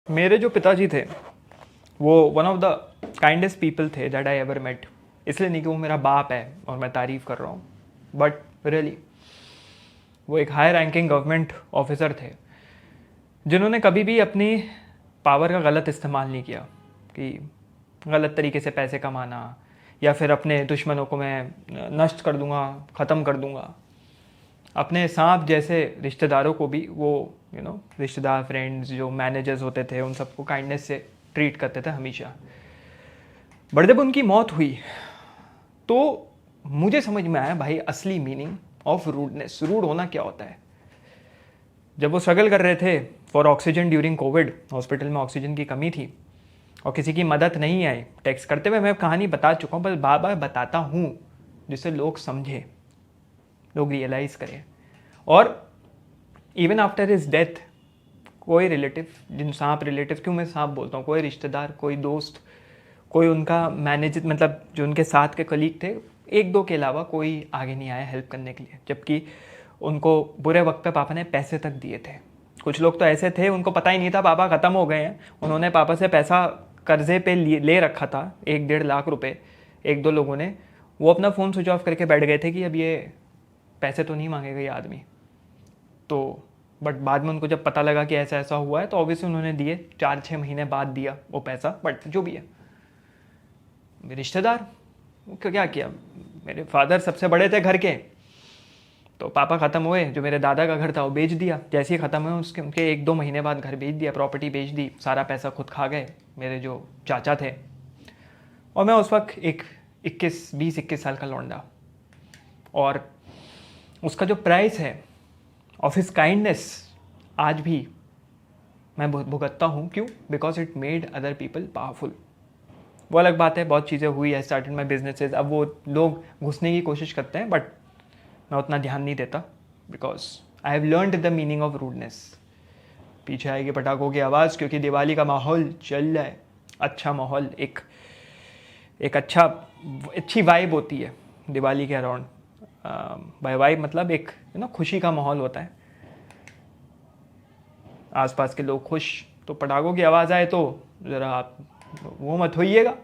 मेरे जो पिताजी थे वो one of the kindest people थे दैट आई एवर मेट। इसलिए नहीं कि वो मेरा बाप है और मैं तारीफ़ कर रहा हूँ, बट रियली वो एक हाई रैंकिंग गवर्नमेंट ऑफिसर थे जिन्होंने कभी भी अपनी पावर का गलत इस्तेमाल नहीं किया कि गलत तरीके से पैसे कमाना या फिर अपने दुश्मनों को मैं नष्ट कर दूंगा, ख़त्म कर दूंगा। अपने सांप जैसे रिश्तेदारों को भी वो रिश्तेदार फ्रेंड्स जो मैनेजर्स होते थे उन सबको काइंडनेस से ट्रीट करते थे हमेशा। बट जब उनकी मौत हुई तो मुझे समझ में आया भाई असली मीनिंग ऑफ रूडनेस, रूड होना क्या होता है। जब वो स्ट्रगल कर रहे थे for oxygen during Covid, hospital में ऑक्सीजन की कमी थी और किसी की मदद नहीं आई, टेक्स्ट करते हुए मैं कहानी बता चुका हूँ, बस बार बार बताता हूँ जिससे लोग समझे, लोग रियलाइज़ करें। और इवन आफ्टर हिज डेथ कोई रिलेटिव, जिन सांप रिलेटिव क्यों मैं सांप बोलता हूँ, कोई रिश्तेदार, कोई दोस्त, कोई उनका मैनेजर, मतलब जो उनके साथ के कलीग थे, एक दो के अलावा कोई आगे नहीं आया हेल्प करने के लिए। जबकि उनको बुरे वक्त पे पापा ने पैसे तक दिए थे। कुछ लोग तो ऐसे थे उनको पता ही नहीं था पापा ख़त्म हो गए हैं, उन्होंने पापा से पैसा कर्जे पे ले रखा था 1-1.5 लाख रुपए। एक दो लोगों ने वो अपना फ़ोन स्विच ऑफ करके बैठ गए थे कि अब ये पैसे तो नहीं मांगेगा ये आदमी। तो बट बाद में उनको जब पता लगा कि ऐसा ऐसा हुआ है तो ऑब्वियसली उन्होंने दिए, 4-6 महीने बाद दिया वो पैसा। बट जो भी है, रिश्तेदार वो क्या किया, मेरे फादर सबसे बड़े थे घर के, तो पापा ख़त्म हुए, जो मेरे दादा का घर था वो बेच दिया। जैसे ही ख़त्म हुए उसके उनके 1-2 महीने बाद घर बेच दिया, प्रॉपर्टी बेच दी, सारा पैसा खुद खा गए मेरे जो चाचा थे। और मैं उस वक्त एक 20-21 साल का लौंडा, और उसका जो प्राइस है ऑफ हिज काइंडनेस आज भी मैं भुगतता हूँ। क्यों? Because it made other people powerful. वो अलग बात है, बहुत चीज़ें हुई, आई स्टार्टेड माई बिजनेसेस, अब वो लोग घुसने की कोशिश करते हैं बट मैं उतना ध्यान नहीं देता because I have learned the meaning of rudeness. पीछे आएगी पटाखों की आवाज़ क्योंकि दिवाली का माहौल चल रहा है। अच्छा माहौल, एक अच्छी वाइब होती है दिवाली के अराउंड। बाय वाइब मतलब एक खुशी का माहौल होता है, आसपास के लोग खुश, तो पटाखों की आवाज़ आए तो ज़रा आप वो मत होइएगा,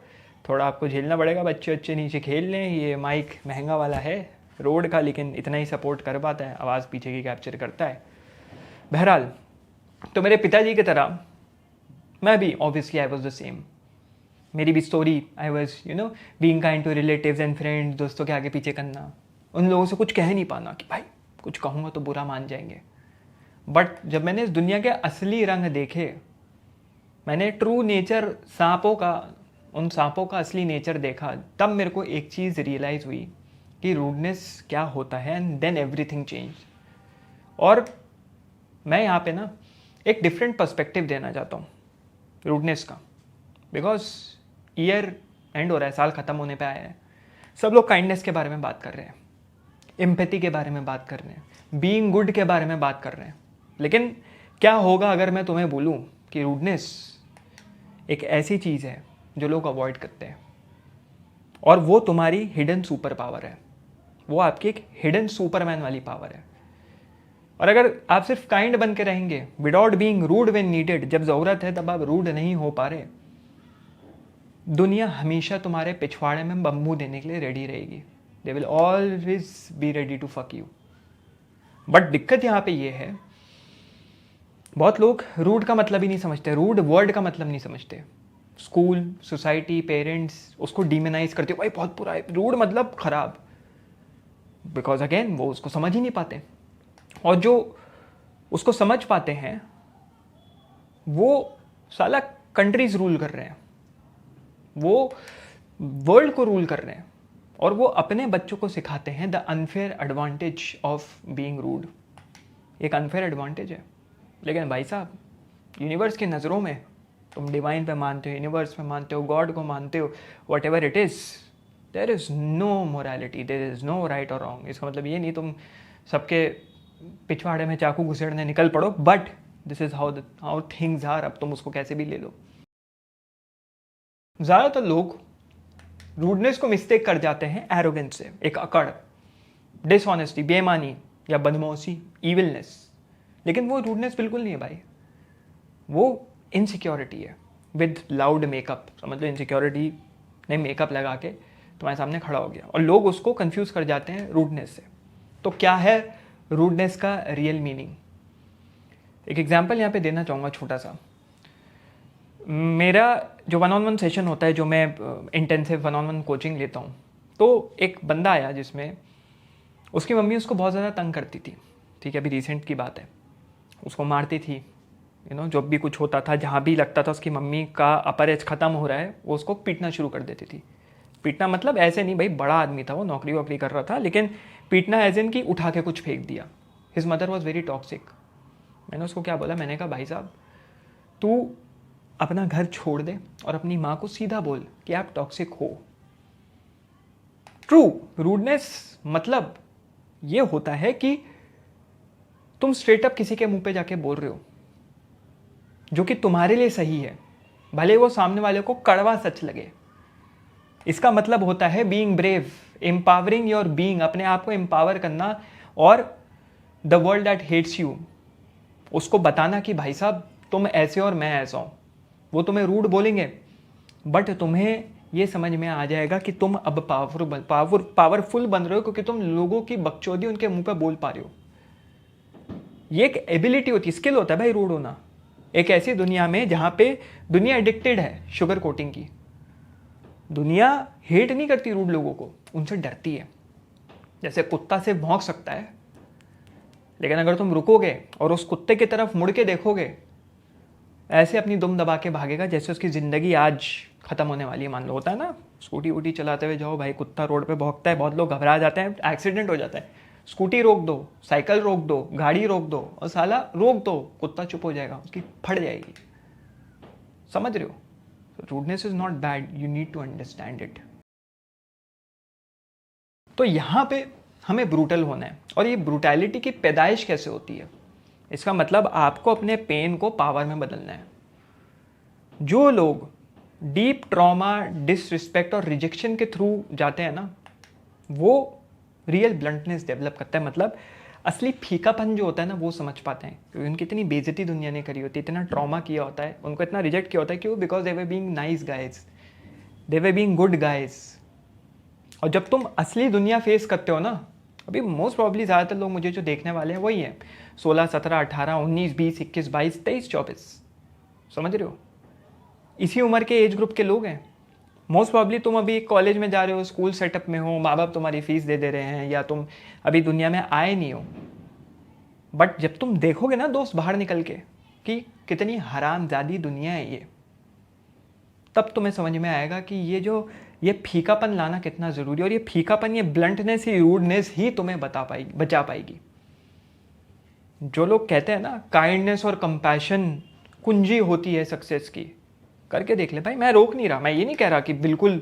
थोड़ा आपको झेलना पड़ेगा। बच्चे नीचे खेल लें, ये माइक महंगा वाला है रोड का, लेकिन इतना ही सपोर्ट कर पाता है, आवाज़ पीछे की कैप्चर करता है। बहरहाल, तो मेरे पिताजी की तरह मैं भी obviously I was the same. मेरी भी story, I was being kind to relatives and friends, दोस्तों के आगे पीछे करना, उन लोगों से कुछ कह नहीं पाना कि भाई कुछ कहूँगा तो बुरा मान जाएंगे। बट जब मैंने इस दुनिया के असली रंग देखे, मैंने ट्रू नेचर सांपों का, उन सांपों का असली नेचर देखा, तब मेरे को एक चीज़ रियलाइज़ हुई कि रूडनेस क्या होता है, एंड देन एवरीथिंग चेंज। और मैं यहाँ पे एक डिफरेंट पर्सपेक्टिव देना चाहता हूँ रूडनेस का, बिकॉज ईयर एंड हो रहा है, साल ख़त्म होने पे आया है, सब लोग काइंडनेस के बारे में बात कर रहे हैं, एम्पैथी के बारे में बात कर रहे हैं, बीइंग गुड के बारे में बात कर रहे हैं। लेकिन क्या होगा अगर मैं तुम्हें बोलूँ कि रूडनेस एक ऐसी चीज़ है जो लोग अवॉइड करते हैं, और वो तुम्हारी हिडन सुपर पावर है, वो आपकी एक हिडन सुपरमैन वाली पावर है। और अगर आप सिर्फ काइंड बन के रहेंगे without being rude when needed, जब ज़रूरत है तब आप रूड नहीं हो पा रहे, दुनिया हमेशा तुम्हारे पिछवाड़े में बम्बू देने के लिए रेडी रहेगी। They will always be ready to fuck you. But दिक्कत यहाँ पे ये है, बहुत लोग रूड का मतलब ही नहीं समझते, रूड वर्ड का मतलब नहीं समझते। स्कूल, सोसाइटी, पेरेंट्स उसको डिमोनाइज करते, भाई बहुत बुरा है, रूड मतलब खराब, बिकॉज अगेन वो उसको समझ ही नहीं पाते। और जो उसको समझ पाते हैं वो साला कंट्रीज रूल कर रहे हैं, वो वर्ल्ड को रूल कर रहे हैं, और वो अपने बच्चों को सिखाते हैं the unfair advantage of being rude. एक अनफेयर एडवांटेज है, लेकिन भाई साहब यूनिवर्स की नज़रों में तुम डिवाइन पे मानते हो, यूनिवर्स पे मानते हो, गॉड को मानते हो, whatever it is, there is no morality, there is no right और रॉन्ग। इसका मतलब ये नहीं तुम सबके पिछवाड़े में चाकू घुसेड़ने निकल पड़ो, but this is how things are. अब तुम उसको कैसे भी ले लो। ज़्यादातर लोग रूडनेस को मिस्टेक कर जाते हैं एरोगेंस से, एक अकड़, डिसऑनेस्टी, बेईमानी या बदमाशी, इविलनेस। लेकिन वो रूडनेस बिल्कुल नहीं है भाई, वो इनसिक्योरिटी है विद लाउड मेकअप, समझ लो इनसिक्योरिटी ने मेकअप लगा के तुम्हारे सामने खड़ा हो गया, और लोग उसको कंफ्यूज कर जाते हैं रूडनेस से। तो क्या है रूडनेस का रियल मीनिंग? एक एग्जांपल यहाँ पे देना चाहूँगा छोटा सा। मेरा जो 1-on-1 सेशन होता है, जो मैं इंटेंसिव 1-on-1 कोचिंग लेता हूँ, तो एक बंदा आया जिसमें उसकी मम्मी उसको बहुत ज़्यादा तंग करती थी। ठीक है, अभी रिसेंट की बात है, उसको मारती थी, जब भी कुछ होता था, जहाँ भी लगता था उसकी मम्मी का अपर एज ख़त्म हो रहा है, वो उसको पीटना शुरू कर देती थी। पीटना मतलब ऐसे नहीं भाई, बड़ा आदमी था वो, नौकरी वोकरी कर रहा था, लेकिन पीटना एज इन की उठा के कुछ फेंक दिया। His mother was very toxic. मैंने उसको क्या बोला, मैंने कहा भाई साहब तू अपना घर छोड़ दे और अपनी माँ को सीधा बोल कि आप टॉक्सिक हो। ट्रू रूडनेस मतलब ये होता है कि तुम स्ट्रेट अप किसी के मुंह पे जाके बोल रहे हो जो कि तुम्हारे लिए सही है, भले वो सामने वाले को कड़वा सच लगे। इसका मतलब होता है being brave, empowering your being, अपने आप को एम्पावर करना, और the world that hates you उसको बताना कि भाई साहब तुम ऐसे और मैं ऐसा हूं। वो तुम्हें रूड बोलेंगे, बट तुम्हें ये समझ में आ जाएगा कि तुम अब पावरफुल बन रहे हो, क्योंकि तुम लोगों की बकचोदी उनके मुंह पे बोल पा रहे हो। ये एक एबिलिटी होती है, स्किल होता है भाई रूड होना। एक ऐसी दुनिया में जहां पे दुनिया एडिक्टेड है शुगर कोटिंग की, दुनिया हेट नहीं करती रूड लोगों को, उनसे डरती है। जैसे कुत्ता से भौंक सकता है, लेकिन अगर तुम रुकोगे और उस कुत्ते की तरफ मुड़ के देखोगे, ऐसे अपनी दुम दबा के भागेगा जैसे उसकी ज़िंदगी आज ख़त्म होने वाली है। मान लो होता है ना, स्कूटी वूटी चलाते हुए जाओ भाई, कुत्ता रोड पे भौंकता है, बहुत लोग घबरा जाते हैं, एक्सीडेंट हो जाता है। स्कूटी रोक दो, साइकिल रोक दो, गाड़ी रोक दो, और साला रोक दो, कुत्ता चुप हो जाएगा, उसकी फट जाएगी। समझ रहे हो? Rudeness is not bad, you need to understand it. तो यहाँ पे हमें ब्रूटल होना है, और ये ब्रूटैलिटी की पैदाइश कैसे होती है? इसका मतलब आपको अपने पेन को पावर में बदलना है। जो लोग डीप ट्रॉमा, डिसरिस्पेक्ट और रिजेक्शन के थ्रू जाते हैं ना, वो रियल ब्लंटनेस डेवलप करता है। मतलब असली फीकापन जो होता है ना, वो समझ पाते हैं, क्योंकि उनकी इतनी बेइज्जती दुनिया ने करी होती है, इतना ट्रॉमा किया होता है, उनको इतना रिजेक्ट किया होता है। क्यों? Because they were being nice guys, they were being good guys. और जब तुम असली दुनिया फेस करते हो ना, अभी मोस्ट प्रॉब्ली ज़्यादातर लोग मुझे जो देखने वाले हैं वही हैं 16, 17, 18, 19, 20, 21, 22, 23, 24, समझ रहे हो? इसी उम्र के एज ग्रुप के लोग हैं। मोस्ट प्रॉब्ली तुम अभी कॉलेज में जा रहे हो, स्कूल सेटअप में हो, माँ बाप तुम्हारी फीस दे रहे हैं, या तुम अभी दुनिया में आए नहीं हो। बट जब तुम देखोगे ना दोस्त बाहर निकल के कि कितनी हरामजादी दुनिया है ये, तब तुम्हें समझ में आएगा कि ये फीकापन लाना कितना ज़रूरी है। और ये फीकापन, ये ब्लंटनेस, ये रूडनेस ही तुम्हें बचा पाएगी। जो लोग कहते हैं ना काइंडनेस और कंपैशन कुंजी होती है सक्सेस की, करके देख ले भाई। मैं रोक नहीं रहा, मैं ये नहीं कह रहा कि बिल्कुल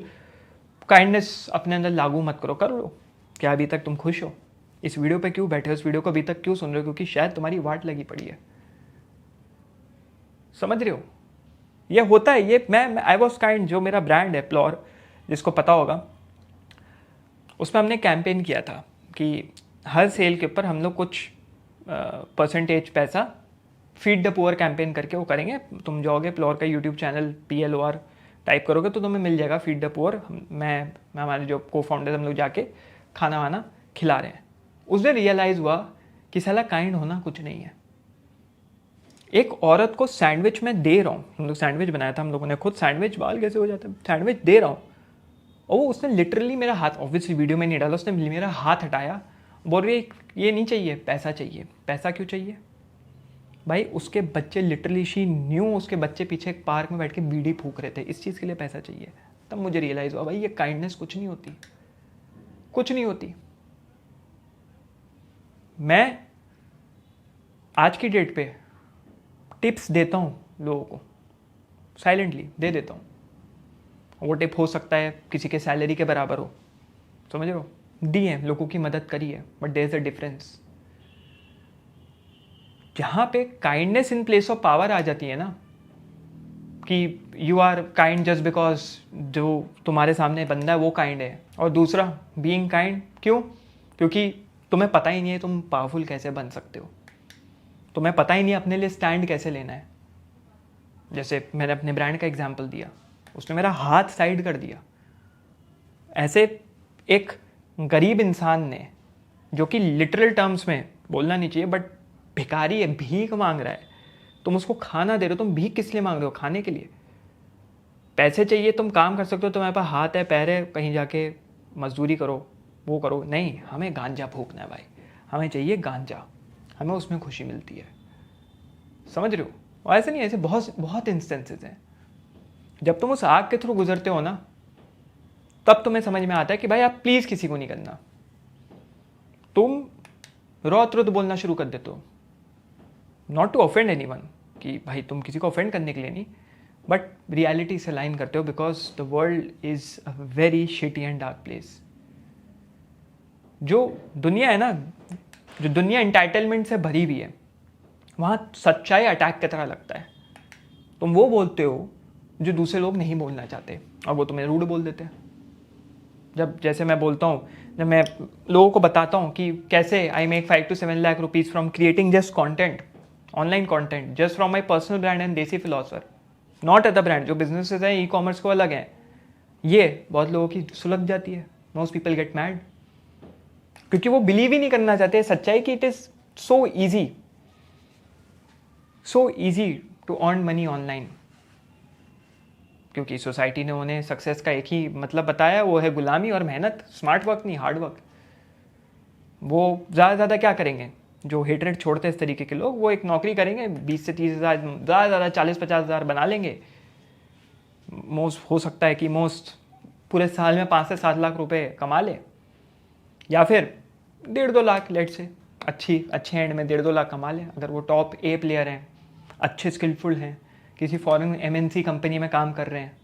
काइंडनेस अपने अंदर लागू मत करो, कर लो। क्या अभी तक तुम खुश हो? इस वीडियो पे क्यों बैठे हो? इस वीडियो को अभी तक क्यों सुन रहे हो? क्योंकि शायद तुम्हारी वाट लगी पड़ी है। समझ रहे हो? ये होता है। ये मैं आई वॉज काइंड, जो मेरा ब्रांड है प्लोर, जिसको पता होगा, उसमें हमने कैंपेन किया था कि हर सेल के ऊपर हम लोग कुछ परसेंटेज पैसा फीड द पुअर कैंपेन करके वो करेंगे। तुम जाओगे प्लोर का यूट्यूब चैनल PLOR टाइप करोगे तो तुम्हें मिल जाएगा फीड द पुअर। मैं हमारे जो को फाउंडर्स हम लोग जाके खाना वाना खिला रहे हैं। उस दिन रियलाइज़ हुआ कि साला काइंड होना कुछ नहीं है। एक औरत को सैंडविच में दे रहा हूँ, हम लोग सैंडविच बनाया था हम लोगों ने खुद, सैंडविच बाल कैसे हो जाता है, सैंडविच दे रहा हूँ, और वो उसने लिटरली मेरा हाथ, ऑब्वियसली वीडियो में नहीं डाला, उसने मेरा हाथ हटाया, बोल रही ये नहीं चाहिए, पैसा चाहिए। पैसा क्यों चाहिए भाई? उसके बच्चे लिटरली शी न्यू, उसके बच्चे पीछे एक पार्क में बैठ के बीड़ी फूक रहे थे, इस चीज़ के लिए पैसा चाहिए। तब मुझे रियलाइज़ हुआ भाई ये काइंडनेस कुछ नहीं होती, कुछ नहीं होती। मैं आज की डेट पे टिप्स देता हूँ लोगों को, साइलेंटली दे देता हूँ। वो टिप हो सकता है किसी के सैलरी के बराबर हो, समझ रहे हो? दी है, लोगों की मदद करी है, but there is a difference. जहाँ पे kindness in place of power आ जाती है ना, कि you are kind just because जो तुम्हारे सामने बंदा है वो काइंड है, और दूसरा बीइंग काइंड क्यों? क्योंकि तुम्हें पता ही नहीं है तुम पावरफुल कैसे बन सकते हो, तुम्हें पता ही नहीं अपने लिए स्टैंड कैसे लेना है। जैसे मैंने अपने ब्रांड का एग्जाम्पल दिया, उसने मेरा हाथ साइड कर दिया। ऐसे एक गरीब इंसान ने, जो कि लिटरल टर्म्स में बोलना नहीं चाहिए बट भिखारी है, भीख मांग रहा है, तुम उसको खाना दे रहे हो। तुम भीख किस लिए मांग रहे हो? खाने के लिए। पैसे चाहिए, तुम काम कर सकते हो, तुम्हारे पास हाथ है, पैर है, कहीं जाके मजदूरी करो, वो करो। नहीं, हमें गांजा फूकना है भाई, हमें चाहिए गांजा, हमें उसमें खुशी मिलती है। समझ रहे हो? और ऐसे नहीं, ऐसे बहुत बहुत इंस्टेंसेस हैं। जब तुम उस आग के थ्रू गुजरते हो ना, तब तुम्हें समझ में आता है कि भाई आप प्लीज़ किसी को नहीं करना। तुम रॉ ट्रुथ बोलना शुरू कर देते हो, नॉट टू ऑफेंड एनीवन, कि भाई तुम किसी को ऑफेंड करने के लिए नहीं, बट रियलिटी से लाइन करते हो, because the world is a very shitty and dark place. जो दुनिया है ना, जो दुनिया इंटाइटलमेंट से भरी हुई है, वहाँ सच्चाई अटैक की तरह लगता है। तुम वो बोलते हो जो दूसरे लोग नहीं बोलना चाहते, और वो तुम्हें रूड बोल देते हैं। जब जैसे मैं बोलता हूँ, जब मैं लोगों को बताता हूँ कि कैसे I make 5 to 7 lakh rupees from creating just content, online content, just from my personal brand and देसी फिलोसफर, नॉट अदर ब्रांड। जो बिजनेसेस हैं ई कॉमर्स को अलग हैं, ये बहुत लोगों की सुलग जाती है। मोस्ट पीपल गेट मैड, क्योंकि वो बिलीव ही नहीं करना चाहते सच्चाई की। It is so easy to earn money online, क्योंकि सोसाइटी ने उन्हें सक्सेस का एक ही मतलब बताया, वो है गुलामी और मेहनत, स्मार्ट वर्क नहीं, हार्ड वर्क। वो ज़्यादा क्या करेंगे? जो हेटरेट छोड़ते हैं इस तरीके के लोग, वो एक नौकरी करेंगे, 20 से 30 हज़ार, ज़्यादा 40-50 हज़ार बना लेंगे। मोस्ट हो सकता है कि मोस्ट पूरे साल में 5 से 7 लाख रुपए कमा ले, या फिर 1.5-2 लाख, लेट से अच्छे एंड में 1.5-2 लाख कमा ले, अगर वो टॉप ए प्लेयर हैं, अच्छे स्किलफुल हैं, किसी फॉरेन MNC कंपनी में काम कर रहे हैं।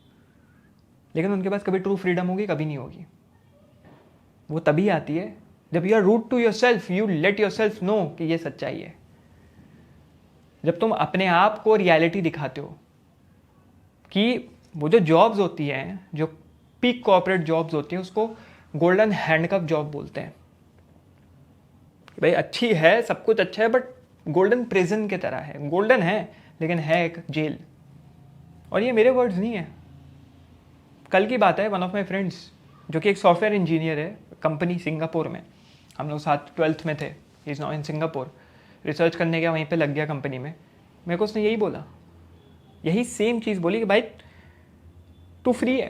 लेकिन उनके पास कभी ट्रू फ्रीडम होगी? कभी नहीं होगी। वो तभी आती है जब you are root to yourself, you let yourself know कि ये सच्चाई है। जब तुम अपने आप को रियलिटी दिखाते हो कि वो जो जॉब्स होती हैं, जो पीक कॉर्पोरेट जॉब्स होती हैं, उसको गोल्डन हैंडकफ जॉब बोलते हैं। भाई अच्छी है, सब कुछ अच्छा है, बट गोल्डन प्रिजन की तरह है। गोल्डन है लेकिन है एक जेल। और ये मेरे वर्ड्स नहीं है, कल की बात है। वन ऑफ माई फ्रेंड्स, जो कि एक सॉफ्टवेयर इंजीनियर है, कंपनी सिंगापुर में, हम लोग साथ 12th में थे, he is now in Singapore, research करने गया, वहीं पे लग गया कंपनी में। मेरे को उसने यही बोला, यही सेम चीज़ बोली कि भाई तू फ्री है,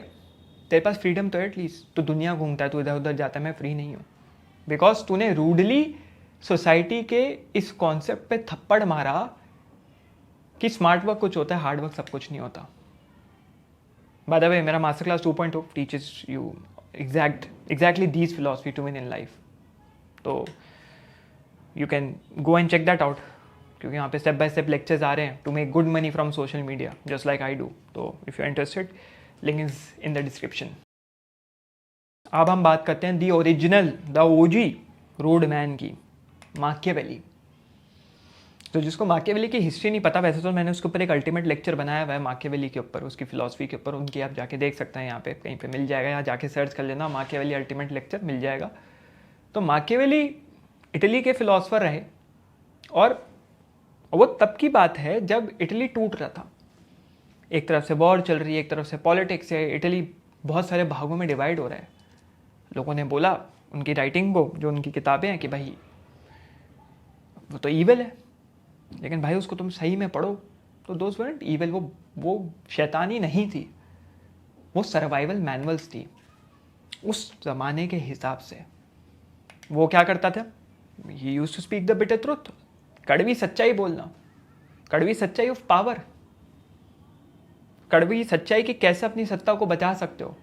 तेरे पास फ्रीडम तो है एटलीस्ट, तू दुनिया घूमता है, तू इधर उधर जाता है, मैं फ्री नहीं हूँ। बिकॉज तूने रूडली सोसाइटी के इस कॉन्सेप्ट पे थप्पड़ मारा कि स्मार्ट वर्क कुछ होता है, हार्ड वर्क सब कुछ नहीं होता। बाय द वे, मेरा master class 2.0 teaches you exactly these philosophy to win in life, तो you can go and check that out, क्योंकि यहाँ पे स्टेप बाय स्टेप लेक्चर्स आ रहे हैं to make good money from social media, just like I do. तो if you are interested, link is in the description. अब हम बात करते हैं the original, the OG road man की, माकियावेली। तो जिसको माकियावेली की हिस्ट्री नहीं पता, वैसे तो मैंने उसके ऊपर एक अल्टीमेट लेक्चर बनाया हुआ है माकियावेली के ऊपर, उसकी फिलॉसफी के ऊपर, उनकी आप जाके देख सकते हैं, यहाँ पे कहीं पे मिल जाएगा, या जाके सर्च कर लेना माकियावेली अल्टीमेट लेक्चर, मिल जाएगा। तो माकियावेली इटली के फिलॉसफर रहे, और वो तब की बात है जब इटली टूट रहा था। एक तरफ से वॉर चल रही है, एक तरफ से पॉलिटिक्स है, इटली बहुत सारे भागों में डिवाइड हो रहा है। लोगों ने बोला उनकी राइटिंग को, जो उनकी किताबें हैं, कि भाई वो तो ईविल है, लेकिन भाई उसको तुम सही में पढ़ो तो दोस्त वेरंट ईविल, वो शैतानी नहीं थी, वो सर्वाइवल मैनुअल्स थी उस ज़माने के हिसाब से। वो क्या करता था? He used to speak the bitter truth, कड़वी सच्चाई बोलना, कड़वी सच्चाई ऑफ पावर, कड़वी सच्चाई कि कैसे अपनी सत्ता को बचा सकते हो।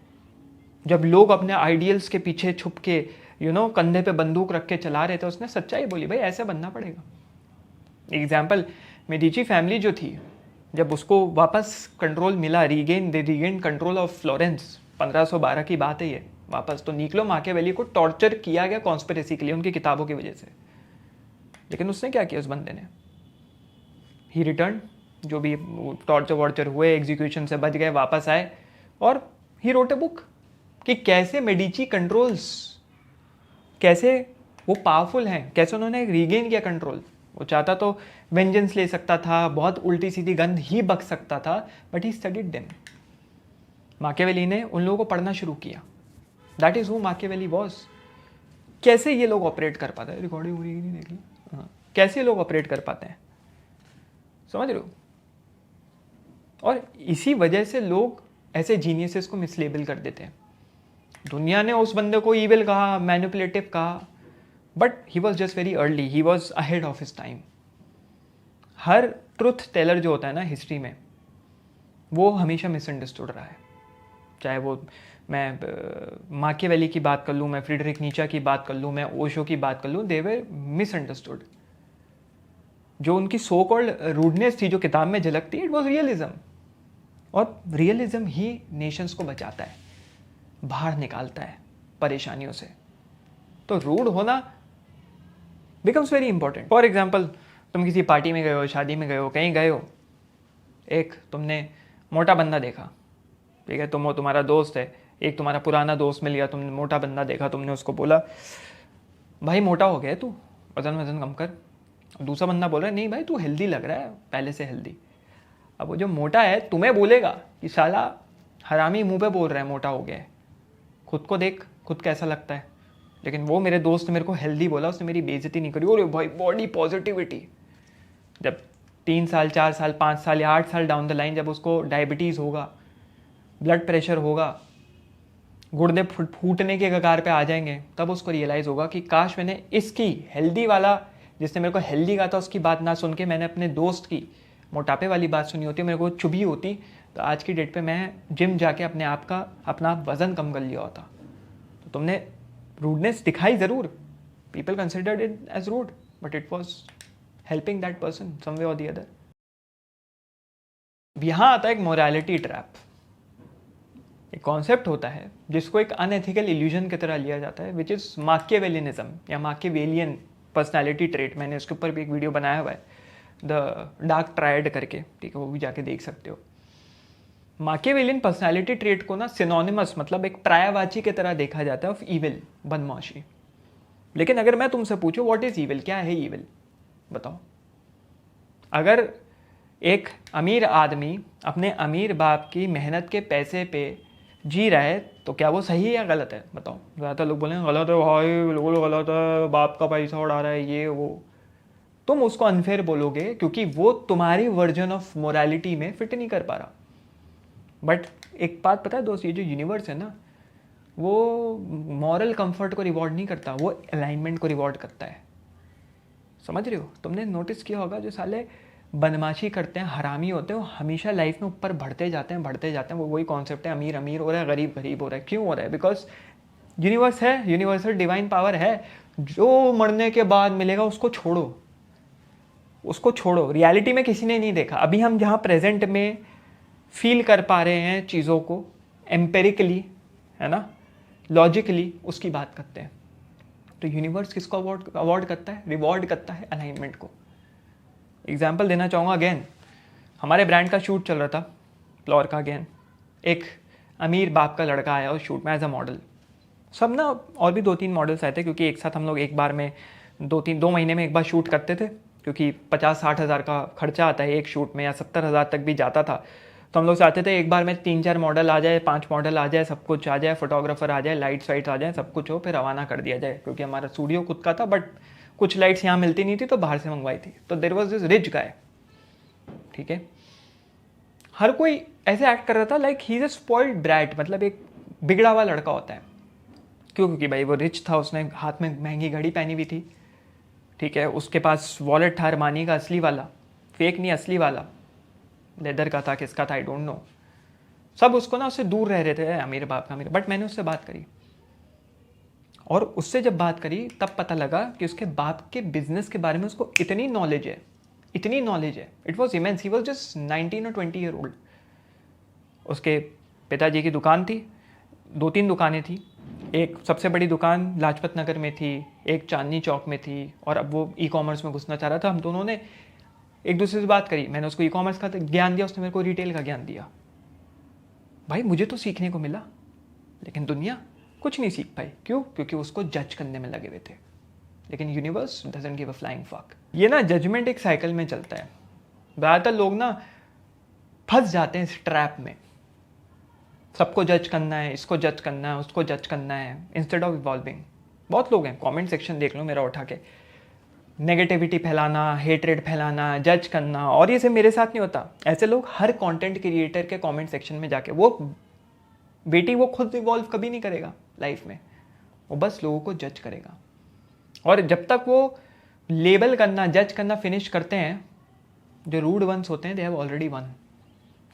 जब लोग अपने आइडियल्स के पीछे छुप के कंधे पे बंदूक रख के चला रहे थे, उसने सच्चाई बोली, भाई ऐसे बनना पड़ेगा। एग्जाम्पल, मेडिची फैमिली जो थी, जब उसको वापस कंट्रोल मिला, रीगेन कंट्रोल ऑफ फ्लोरेंस, 1512 की बात है ये, वापस तो निकलो माकियावेली को टॉर्चर किया गया कॉन्स्पिरेसी के लिए, उनकी किताबों की वजह से। लेकिन उसने क्या किया उस बंदे ने? ही रिटर्न, जो भी टॉर्चर वॉर्चर हुए, एग्जीक्यूशन से बच गए, वापस आए, और ही रोट ए बुक कि कैसे मेडिची कंट्रोल्स, कैसे वो पावरफुल हैं, कैसे उन्होंने रीगेन किया कंट्रोल। वो चाहता तो वेंजेंस ले सकता था, बहुत उल्टी सीधी गंद ही बक सकता था, बट ही स्टडीड देम। माकियावेली ने उन लोगों को पढ़ना शुरू किया। That is who माकियावेली was. कैसे ये लोग ऑपरेट कर पाते हैं, रिकॉर्डिंग हो रही है नहीं देख ली, हाँ, कैसे लोग ऑपरेट कर पाते हैं, समझ रहे हो? और इसी वजह से लोग ऐसे जीनियसेस को मिसलेबल कर देते हैं। दुनिया ने उस बंदे को ईविल कहा, मैनिपुलेटिव कहा, but he was just very early, he was ahead of his time. हर ट्रुथ टेलर जो होता है ना हिस्ट्री में, वो हमेशा मिसअंडरस्टूड रहा है। चाहे वो मैं माकियावेली की बात कर लूँ, मैं फ्रीडरिक नीचा की बात कर लूँ, मैं ओशो की बात कर लूँ, दे वर मिसअंडरस्टूड। जो उनकी सो कॉल्ड रूडनेस थी जो किताब में झलकती, इट वॉज रियलिज्म। और रियलिज्म ही नेशंस को बचाता है, बाहर निकालता है परेशानियों से। तो रूड होना becomes very important. For example, तुम किसी पार्टी में गए हो, शादी में गए हो, कहीं गए हो, एक तुमने मोटा बंदा देखा, ठीक है, तुम, वो तुम्हारा दोस्त है, एक तुम्हारा पुराना दोस्त मिल गया, तुमने मोटा बंदा देखा, तुमने उसको बोला भाई मोटा हो गया तू, वजन वजन कम कर। दूसरा बंदा बोल रहा है नहीं भाई तू हेल्दी लग रहा है, पहले से हेल्दी। अब वो जो मोटा है तुम्हें बोलेगा कि साला हरामी मुंह पे बोल रहा है मोटा हो गया है, खुद को देख खुद कैसा लगता है। लेकिन वो मेरे दोस्त ने मेरे को हेल्दी बोला, उसने मेरी बेइज्जती नहीं करी। और भाई बॉडी पॉजिटिविटी। जब 3 साल 4 साल 5 साल या 8 साल डाउन द लाइन जब उसको डायबिटीज़ होगा, ब्लड प्रेशर होगा, गुर्दे फूटने के कगार पे आ जाएंगे, तब उसको रियलाइज़ होगा कि काश मैंने इसकी हेल्दी वाला, जिसने मेरे को हेल्दी कहा था, उसकी बात ना सुन के मैंने अपने दोस्त की मोटापे वाली बात सुनी होती, मेरे को चुभी होती, तो आज की डेट पे मैं जिम जाके अपना वज़न कम कर लिया होता। तो तुमने रूडनेस दिखाई ज़रूर, people considered it as rude, but it was helping that person some way और दी अदर। यहाँ आता है एक मोरालिटी ट्रैप। एक कॉन्सेप्ट होता है जिसको एक अनएथिकल इल्यूजन की तरह लिया जाता है, विच इज़ माकियावेलिनिज्म या माकियावेलियन पर्सनैलिटी ट्रेट। मैंने उसके ऊपर भी एक वीडियो बनाया हुआ है, द डार्क ट्रायड करके, ठीक है, वो भी जाके देख सकते हो। माकियावेलियन पर्सनैलिटी ट्रेट को ना सिनोनिमस, मतलब एक पर्यायवाची की तरह देखा जाता है ऑफ ईविल, बदमाशी। लेकिन अगर मैं तुमसे पूछूं व्हाट इज ईविल, क्या है ईविल, बताओ। अगर एक अमीर आदमी अपने अमीर बाप की मेहनत के पैसे पे जी रहा है तो क्या वो सही है या गलत है, बताओ। ज़्यादातर लोग बोलेंगे गलत है भाई, बिल्कुल गलत है, बाप का पैसा उड़ा रहा है, ये वो। तुम उसको अनफेयर बोलोगे क्योंकि वो तुम्हारी वर्जन ऑफ मोरालिटी में फिट नहीं कर पा रहा। बट एक बात पता है दोस्त, ये जो यूनिवर्स है ना, वो मॉरल कंफर्ट को रिवॉर्ड नहीं करता, वो अलाइनमेंट को रिवॉर्ड करता है। समझ रहे हो? तुमने नोटिस किया होगा जो साले बदमाशी करते हैं, हरामी होते हैं, वो हमेशा लाइफ में ऊपर बढ़ते जाते हैं। वो वही कॉन्सेप्ट है, अमीर अमीर हो रहा है, गरीब गरीब हो रहा है। क्यों हो रहा है? बिकॉज यूनिवर्स है, यूनिवर्सल डिवाइन पावर है। जो मरने के बाद मिलेगा उसको छोड़ो, उसको छोड़ो। रियलिटी में किसी ने नहीं देखा। अभी हम जहाँ प्रेजेंट में फील कर पा रहे हैं चीज़ों को एम्पेरिकली, है ना, लॉजिकली, उसकी बात करते हैं। तो यूनिवर्स किसको अवॉर्ड करता है, रिवॉर्ड करता है अलाइनमेंट को। एग्जाम्पल देना चाहूँगा अगेन, हमारे ब्रांड का शूट चल रहा था फ्लोर का। अगेन एक अमीर बाप का लड़का आया उस शूट में एज अ मॉडल। सब ना और भी 2-3 मॉडल्स आए थे, क्योंकि एक साथ हम लोग एक बार में 2 महीने में एक बार शूट करते थे, क्योंकि 50-60 हज़ार का खर्चा आता है एक शूट में, या 70 हज़ार तक भी जाता था। तो हम लोग चाहते थे एक बार में 3-4 मॉडल आ जाए, 5 मॉडल आ जाए, सब कुछ आ जाए, फोटोग्राफर आ जाए, लाइट्स वाइट्स आ जाए, सब कुछ हो, फिर रवाना कर दिया जाए। क्योंकि हमारा स्टूडियो खुद का था, बट कुछ लाइट्स यहाँ मिलती नहीं थी तो बाहर से मंगवाई थी। तो there was this rich guy, ठीक है, हर कोई ऐसे एक्ट कर रहा था like he is a spoiled brat, मतलब एक बिगड़ा हुआ लड़का होता है। क्यों? क्योंकि भाई वो रिच था, उसने हाथ में महंगी घड़ी पहनी हुई थी, ठीक है, उसके पास वॉलेट था अरमानी का, असली वाला, फेक नहीं असली वाला, लेदर का था, किसका था आई डोंट नो। सब उसको ना उससे दूर रह रहे थे, अमीर बाप का अमीर। बट मैंने उससे बात करी, और उससे जब बात करी तब पता लगा कि उसके बाप के बिजनेस के बारे में उसको इतनी नॉलेज है, इतनी नॉलेज है। It was immense. He was just 19 और 20 ईयर ओल्ड। उसके पिताजी की दुकान थी, 2-3 दुकानें थी। एक सबसे बड़ी दुकान लाजपत नगर में थी, एक चांदनी चौक में थी, और अब वो ई कॉमर्स में घुसना चाह रहा था। हम दोनों ने एक दूसरे से बात करी, मैंने उसको ई कॉमर्स का ज्ञान दिया, उसने मेरे को रिटेल का ज्ञान दिया। भाई मुझे तो सीखने को मिला, लेकिन दुनिया कुछ नहीं सीख पाई। क्यों? क्योंकि उसको जज करने में लगे हुए थे। लेकिन universe doesn't give a flying fuck. ये ना जजमेंट एक साइकिल में चलता है। ज़्यादातर लोग ना फंस जाते हैं इस ट्रैप में, सबको जज करना है, इसको जज करना है, उसको जज करना है, इंस्टेड ऑफ इवॉल्विंग। बहुत लोग हैं, कमेंट सेक्शन देख लो मेरा उठा के, नेगेटिविटी फैलाना, हेट्रेड फैलाना, जज करना। और ये सिर्फ मेरे साथ नहीं होता, ऐसे लोग हर कंटेंट क्रिएटर के कमेंट सेक्शन में जाके, वो बेटी वो खुद इवॉल्व कभी नहीं करेगा लाइफ में, वो बस लोगों को जज करेगा। और जब तक वो लेबल करना, जज करना फिनिश करते हैं, जो रूड वंस होते हैं दे हैव ऑलरेडी वन।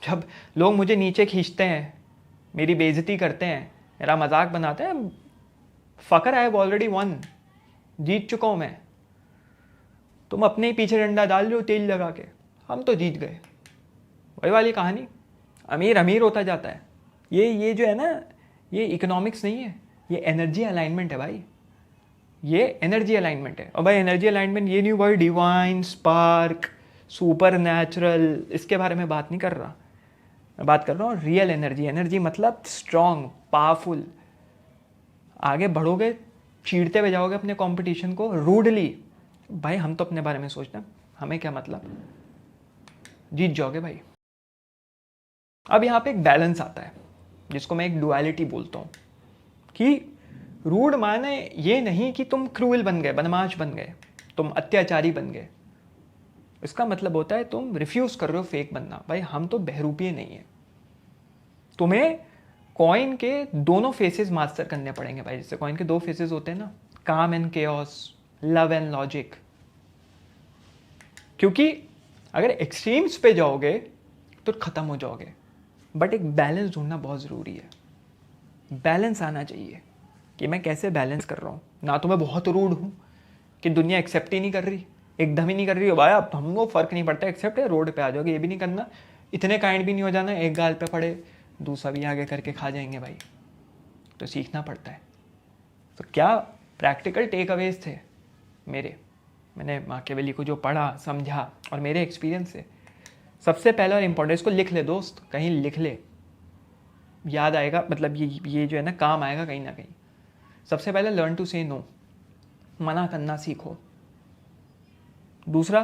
जब लोग मुझे नीचे खींचते हैं, मेरी बेइज्जती करते हैं, मेरा मजाक बनाते हैं, फकर आई हैव ऑलरेडी वन, जीत चुका हूँ मैं। तुम अपने ही पीछे डंडा डाल रहे हो तेल लगा के, हम तो जीत गए। वही वाली कहानी, अमीर अमीर होता जाता है। ये जो है ना, ये इकोनॉमिक्स नहीं है, ये एनर्जी अलाइनमेंट है भाई, ये एनर्जी अलाइनमेंट है। और भाई एनर्जी अलाइनमेंट ये नहीं भाई डिवाइन, स्पार्क, सुपर नेचुरल, इसके बारे में बात नहीं कर रहा। मैं बात कर रहा हूँ रियल एनर्जी। एनर्जी मतलब स्ट्रॉन्ग, पावरफुल। आगे बढ़ोगे, चीरते हुए जाओगे अपने कंपटीशन को रूडली, भाई हम तो अपने बारे में सोचना, हमें क्या मतलब, जीत जाओगे भाई। अब यहाँ पे एक बैलेंस आता है जिसको मैं एक डुअलिटी बोलता हूँ, कि रूड माने ये नहीं कि तुम क्रूएल बन गए, बदमाश बन गए, तुम अत्याचारी बन गए। इसका मतलब होता है तुम रिफ्यूज कर रहे हो फेक बनना। भाई हम तो बहरूपीय नहीं है, तुम्हें कॉइन के दोनों फेसेस मास्टर करने पड़ेंगे भाई। जैसे कॉइन के दो फेसेस होते हैं ना, काम and chaos, love and logic. क्योंकि अगर एक्सट्रीम्स पे जाओगे तो खत्म हो जाओगे। बट एक बैलेंस ढूंढना बहुत ज़रूरी है। बैलेंस आना चाहिए कि मैं कैसे बैलेंस कर रहा हूँ। ना तो मैं बहुत रूड हूँ कि दुनिया एक्सेप्ट ही नहीं कर रही, एकदम ही नहीं कर रही हो भाई, अब हमको फ़र्क नहीं पड़ता, एक्सेप्ट है, रोड पे आ जाओगे, ये भी नहीं करना, इतने काइंड भी नहीं हो जाना, एक गाल पे पड़े दूसरा भी आगे करके खा जाएंगे भाई। तो सीखना पड़ता है। तो क्या प्रैक्टिकल टेक अवेज थे मेरे, मैंने माकियावेली को जो पढ़ा, समझा और मेरे एक्सपीरियंस से, सबसे पहला और इम्पोर्टेंट, इसको लिख ले दोस्त, कहीं लिख ले, याद आएगा, मतलब ये जो है ना काम आएगा कहीं ना कहीं। सबसे पहले लर्न टू से नो, मना करना सीखो। दूसरा,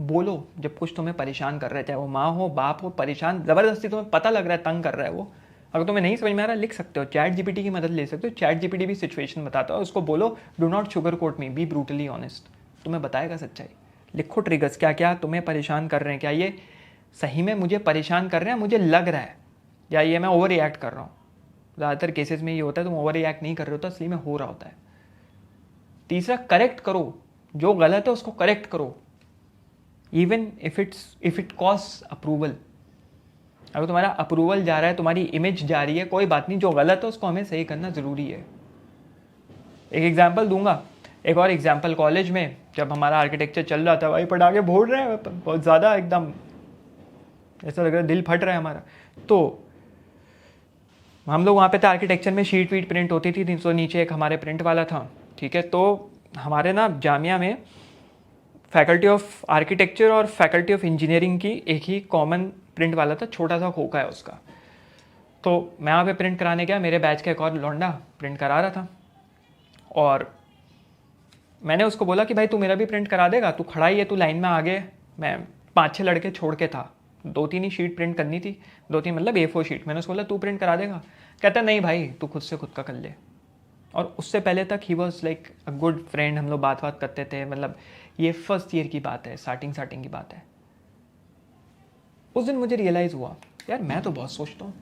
बोलो जब कुछ तुम्हें परेशान कर रहा है, चाहे वो माँ हो, बाप हो, परेशान ज़बरदस्ती तुम्हें पता लग रहा है, तंग कर रहा है वो, अगर तुम्हें नहीं समझ में आ रहा, लिख सकते हो, चैट जीपीटी की मदद ले सकते हो। चैट जीपीटी भी सिचुएशन बताता है, उसको बोलो do not sugar quote me, B brutally honest, तुम्हें बताएगा सच्चाई। लिखो ट्रिगर्स, क्या क्या तुम्हें परेशान कर रहे हैं, क्या ये सही में मुझे परेशान कर रहे हैं, मुझे लग रहा है, या ये मैं ओवर रिएक्ट कर रहा हूँ। ज़्यादातर केसेस में ये होता है तुम ओवर रिएक्ट नहीं कर रहे हो, तो असली में हो रहा होता है। तीसरा, करेक्ट करो, जो गलत है उसको करेक्ट करो, even if it cost approval. अगर तुम्हारा अप्रूवल जा रहा है, तुम्हारी इमेज जा रही है, कोई बात नहीं, जो गलत है उसको हमें सही करना ज़रूरी है। एक एग्जाम्पल दूंगा, एक और एग्जाम्पल, कॉलेज में जब हमारा आर्किटेक्चर चल रहा था, भाई पटाखे फोड़ रहे हैं बहुत ज़्यादा, एकदम ऐसा लग रहा है दिल फट रहा है हमारा। तो हम लोग वहाँ पे थे, आर्किटेक्चर में शीट वीट प्रिंट होती थी, तो नीचे एक हमारे प्रिंट वाला था, ठीक है। तो हमारे ना जामिया में फैकल्टी ऑफ आर्किटेक्चर और फैकल्टी ऑफ इंजीनियरिंग की एक ही कॉमन प्रिंट वाला था, छोटा सा खोखा है उसका। तो मैं वहाँ पे प्रिंट कराने गया, मेरे बैच का एक और लौंडा प्रिंट करा रहा था, और मैंने उसको बोला कि भाई तू मेरा भी प्रिंट करा देगा, तू खड़ा ही है, तू लाइन में आगे। मैं 5-6 लड़के छोड़ के था, 2-3 ही शीट प्रिंट करनी थी, 2-3 मतलब A4 शीट। मैंने उसको बोला तू प्रिंट करा देगा, कहता नहीं भाई तू खुद से खुद का कर ले। और उससे पहले तक he was like a good friend, हम लोग बात करते थे, मतलब ये फर्स्ट ईयर की बात है, स्टार्टिंग की बात है। उस दिन मुझे रियलाइज़ हुआ, यार मैं तो बहुत सोचता हूँ,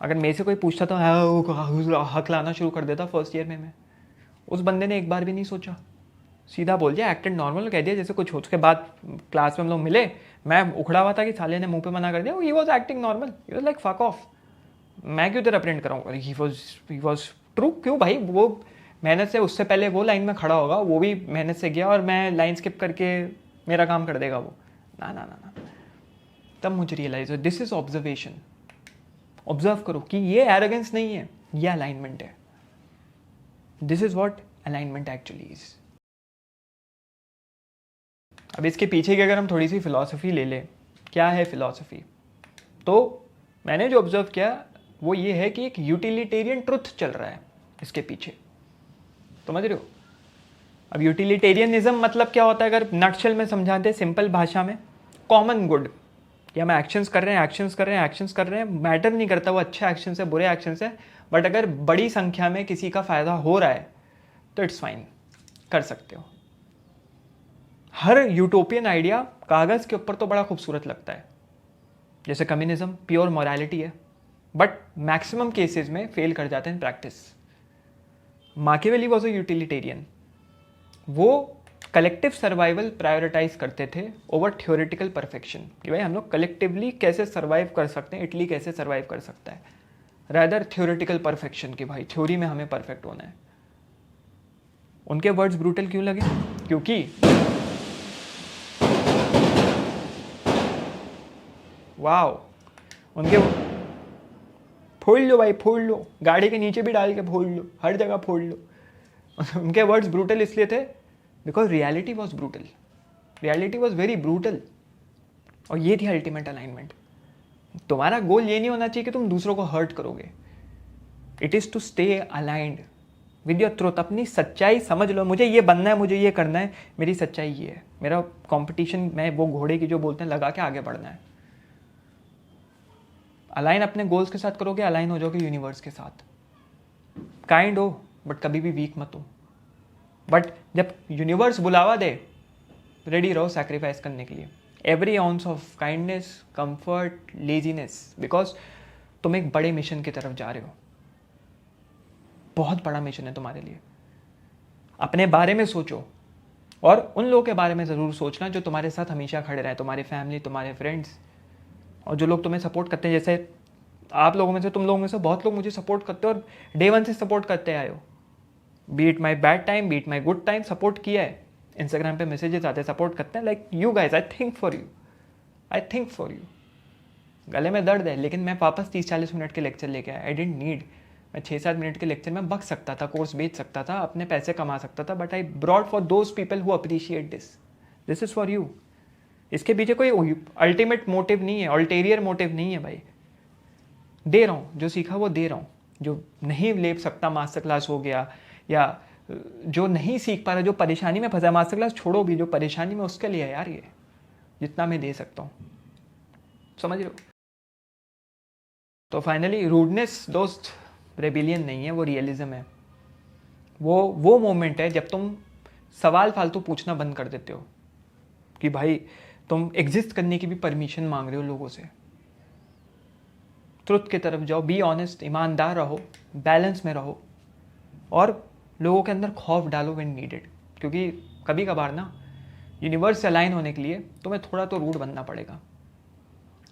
अगर मेरे से कोई पूछता तो हक लाना शुरू कर देता फर्स्ट ईयर में मैं। उस बंदे ने एक बार भी नहीं सोचा, सीधा बोल दिया, एक्टेड नॉर्मल, कह दिया जैसे कुछ हो। उसके बाद क्लास में हम लोग मिले, मैं उखड़ा हुआ था कि साले ने मुंह पे मना कर दिया, he was acting normal, he was like fuck off, मैं क्यों तेरा प्रिंट कराऊँ। ही वॉज ट्रू, क्यों भाई, वो मेहनत से, उससे पहले वो लाइन में खड़ा होगा, वो भी मेहनत से गया, और मैं लाइन स्किप करके मेरा काम कर देगा वो, ना ना ना ना। तब मुझे रियलाइज हो, दिस इज ऑब्जर्वेशन। ऑब्जर्व करो कि ये एरोगेंस नहीं है, ये अलाइनमेंट है। This is what alignment actually is. अब इसके पीछे की अगर हम थोड़ी सी फिलॉसफी ले लें, क्या है फिलॉसफी, तो मैंने जो ऑब्जर्व किया वो ये है कि एक यूटिलिटेरियन ट्रुथ चल रहा है इसके पीछे, समझ रहे हो। अब यूटिलिटेरियनिज्म मतलब क्या होता है, अगर नटशेल में समझाते सिंपल भाषा में, कॉमन गुड, कि हम एक्शंस कर रहे हैं, मैटर नहीं करता वो अच्छे एक्शन है बुरे एक्शन है, बट अगर बड़ी संख्या में किसी का फ़ायदा हो रहा है तो इट्स फाइन, कर सकते हो। हर यूटोपियन आइडिया कागज़ के ऊपर तो बड़ा खूबसूरत लगता है, जैसे कम्युनिज्म प्योर मोरालिटी है, बट मैक्सिमम केसेस में फेल कर जाते हैं प्रैक्टिस। माकियावेली वॉज अ यूटिलिटेरियन, वो कलेक्टिव सर्वाइवल प्रायोरिटाइज करते थे ओवर थ्योरेटिकल परफेक्शन, कि भाई हम लोग कलेक्टिवली कैसे सर्वाइव कर सकते हैं, इटली कैसे सर्वाइव कर सकता है, रादर थ्योरेटिकल परफेक्शन, कि भाई थ्योरी में हमें परफेक्ट होना है। उनके वर्ड्स ब्रूटल क्यों लगे? क्योंकि वाओ, उनके फोड़ लो भाई, फोड़ लो, गाड़ी के नीचे भी डाल के फोड़ लो, हर जगह फोड़ लो। उनके वर्ड्स ब्रूटल इसलिए थे because reality was brutal, reality was very brutal, और ये थी अल्टीमेट अलाइनमेंट। तुम्हारा गोल ये नहीं होना चाहिए कि तुम दूसरों को हर्ट करोगे, it is to stay aligned with your truth. अपनी सच्चाई समझ लो, मुझे ये बनना है, मुझे ये करना है, मेरी सच्चाई ये है, मेरा कंपटीशन, मैं वो घोड़े की जो बोलते हैं लगा के आगे बढ़ना है। अलाइन अपने गोल्स के साथ करोगे, अलाइन हो जाओगे यूनिवर्स के साथ। काइंड हो बट कभी भी वीक मत हो, बट जब यूनिवर्स बुलावा दे रेडी रहो सैक्रिफाइस करने के लिए, every ounce of kindness, comfort, laziness, because तुम एक बड़े मिशन की तरफ जा रहे हो, बहुत बड़ा मिशन है तुम्हारे लिए। अपने बारे में सोचो, और उन लोगों के बारे में ज़रूर सोचना जो तुम्हारे साथ हमेशा खड़े रहे, तुम्हारी फैमिली, तुम्हारे फ्रेंड्स, और जो लोग तुम्हें सपोर्ट करते हैं। जैसे आप लोगों में से, तुम लोगों में से बहुत लोग मुझे सपोर्ट करते हो और डे वन से सपोर्ट करते आए हो, be it my bad time, be it my good time, support किया है। इंस्टाग्राम पे मैसेजेस आते हैं, सपोर्ट करते हैं, like you guys, I think for you. गले में दर्द है, लेकिन मैं वापस 30-40 मिनट के लेक्चर लेके आया, आई डेंट नीड, मैं 6-7 मिनट के लेक्चर में बक सकता था, कोर्स बेच सकता था, अपने पैसे कमा सकता था, but I brought for those people who appreciate this is for you. इसके पीछे कोई अल्टीमेट मोटिव नहीं है, अल्टीरियर मोटिव नहीं है भाई। दे रहा हूँ, जो सीखा वो दे रहा हूँ। जो नहीं ले सकता, मास्टर क्लास हो गया, या जो नहीं सीख पा रहा, जो परेशानी में फंसा, मास्टर क्लास छोड़ो भी, जो परेशानी में, उसके लिए यार ये जितना मैं दे सकता हूँ, समझ रहे हो। तो फाइनली रूडनेस दोस्त रेबिलियन नहीं है, वो रियलिज्म है। वो मोमेंट है जब तुम सवाल फालतू पूछना बंद कर देते हो, कि भाई तुम एग्जिस्ट करने की भी परमिशन मांग रहे हो लोगों से। ट्रुथ की तरफ जाओ, बी ऑनेस्ट, ईमानदार रहो, बैलेंस में रहो, और लोगों के अंदर खौफ डालो व्हेन नीडेड, क्योंकि कभी कभार ना यूनिवर्स से अलाइन होने के लिए तुम्हें थोड़ा तो रूड बनना पड़ेगा,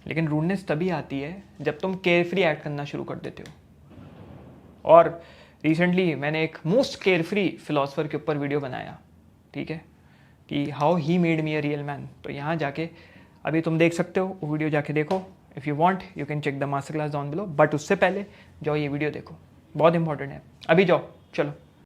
लेकिन रूडनेस तभी आती है जब तुम केयरफ्री एक्ट करना शुरू कर देते हो। और रिसेंटली मैंने एक मोस्ट केयरफ्री फिलोसफर के ऊपर वीडियो बनाया, ठीक है, कि how he made me a real man. तो यहाँ जाके अभी तुम देख सकते हो, वो वीडियो जाके देखो, if you want you can check the master class down below, but उससे पहले जाओ ये वीडियो देखो, बहुत इंपॉर्टेंट है। अभी जाओ, चलो।